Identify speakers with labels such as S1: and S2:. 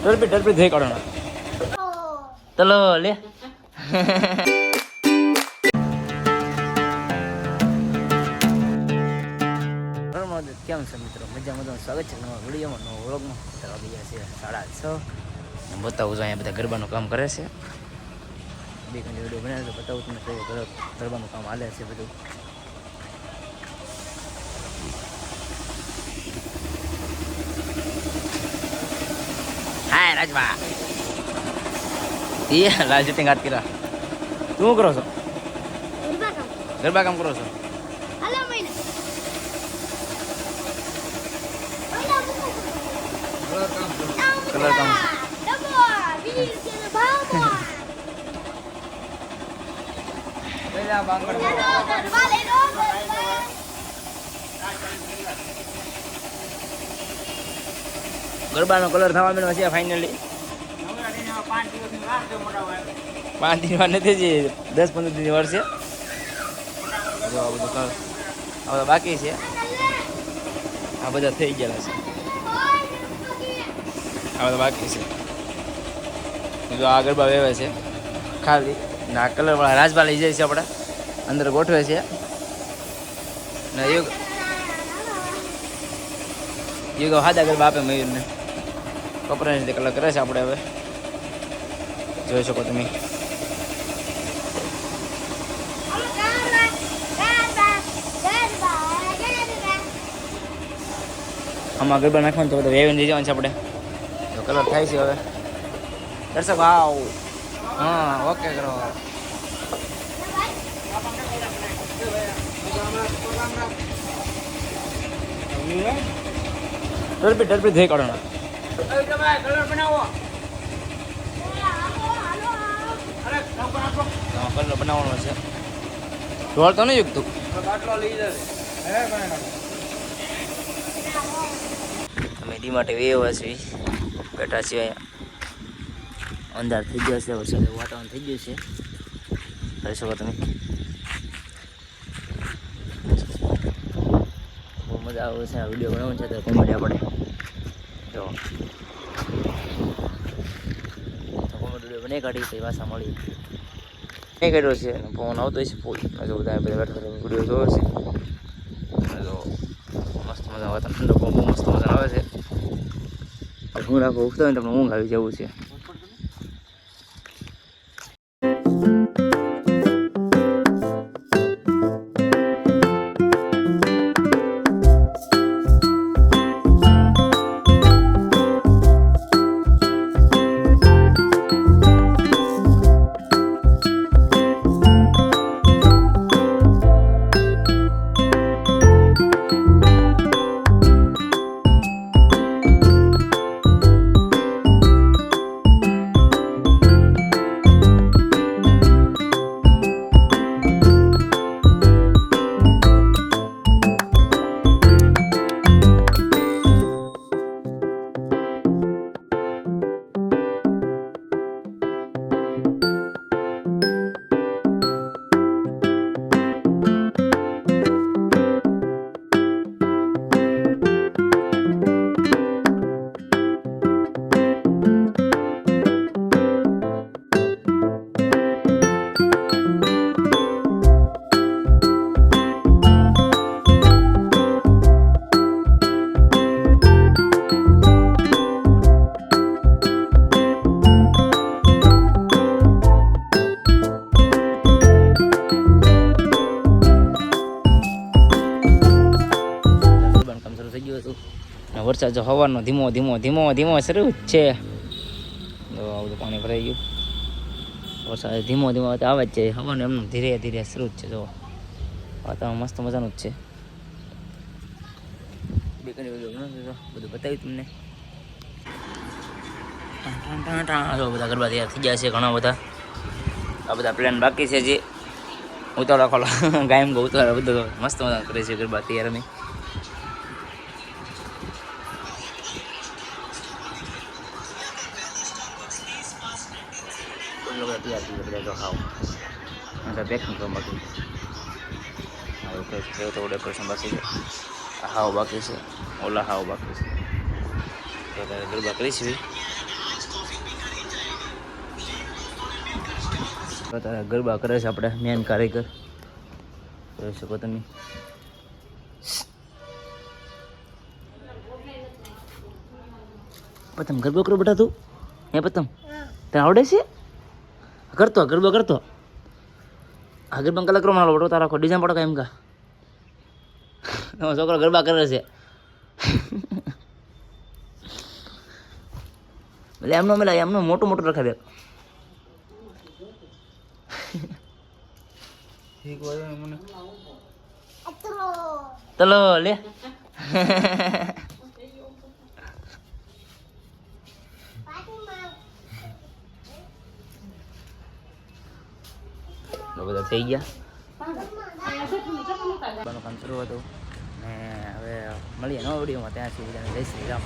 S1: ડરપી થઈ કાઢો ચલો લે કેમ છે મિત્રો મજામાં સ્વાગત છે નવા વિડીયોમાં નવા વ્લોગમાં વાગી ગયા છે 6:30 બતાવું છું અહીંયા બધા ગરબાનું કામ કરે છે બે ઘણી વિડીયો બનાવે છે બતાવું તમને કઈ ગરબાનું કામ હાલે છે બધું હાય રાજભા એ લાલ શૂટિંગ હાથ કર્યા તું શું કરો છો ગરબા કામ કરો છો કલર કામ ગરબાનો કલર થવા માંડ્યો છે ફાઇનલી 5 દિન વાર નથી જે 10-15 દિન વાર છે જો આ બધું કલર આ બધા બાકી છે આ બધા થઈ ગયેલા છે આ બધા બાકી છે જો આ ગરબા વેવે છે ખાલી ના કલર વાળા રાજભા લઈ જાય છે આપણે અંદર ગોઠવે છે ને યુગો હાદા ગરબા આપે મયુરને કપડાની રીતે કલર કરે છે આપણે હવે જોઈ શકો તમે આમાં ગરબા નાખવાનું તો બધા વેવીને લઈ જવાનું છે આપણે કલર થાય છે હવે દર્શક આવ હા ઓકે કરો ડરપી થઈ કાઢો કલર બનાવવાનો છે ઢોળ તો નહીં યુગતું અમે ડી માટે વેવા છે બેઠા છીએ અહીંયા અંધાર થઈ ગયો છે વરસાદ વાતાવરણ થઈ ગયું છે કરી શકો તમે બહુ મજા આવે છે આ વિડીયો બનાવવાનો છે તો કોમેડી આપણે જો કોમેડી વિડીયો બને કાઢી પછી પાછા મળી નહીં કર્યો છે ફોન આવતો હોય છે ફૂલ જો બધા બેઠા વિડીયો જોવે છે જો મસ્ત મજા આવે ઠંડો બહુ મસ્ત મજા આવે છે હું રાખો ઉઠતો હોય તમને ઊંઘ આવી જવું છે વરસાદ જો હવાનો ધીમો શરૂ જ છે તો આ બધું પાણી ભરાઈ ગયું વરસાદ ધીમો આવે જ છે હવાનું એમનું ધીરે ધીરે શરૂ જ છે જો વાતાવરણ મસ્ત મજાનું જ છે બધું બતાવ્યું તમને જો બધા ગરબા તૈયાર થઈ ગયા છે ઘણા બધા આ બધા પ્લાન બાકી છે જે ઉતાવળા ખોલા ગાયમ ઉતાવળા બધું મસ્ત મજા કરે છે ગરબા તૈયાર અમે તૈયાર થઈ બધા જો ખાવ પેકિંગ કરવા બાકી તો ડેકોરેશન બાકી છે હાવ બાકી છે ઓલા હાવ બાકી છે તો અત્યારે ગરબા કરીશું. અત્યારે ગરબા કરે છે આપણે મેન કારીગર, જોઈ શકો તમે. પતંગ ગરબો કરો બેટા તું, હે પતંગ તને આવડે છે? કરતો ગરબો કરતો. આ ગરબા કલાક કરો મારો બેટો, તારા આખો ડિઝાઇન પડો એમ કા છોકરો ગરબા કરે છે. એટલે એમનો મેલા એમનો મોટું મોટું રખાય દે. ચલો લે. બધા થઈ ગયા, કામ શરૂ હતું ને હવે મળીએ નવા વિડીયોમાં. ત્યાં સુધી જય શ્રી રામ.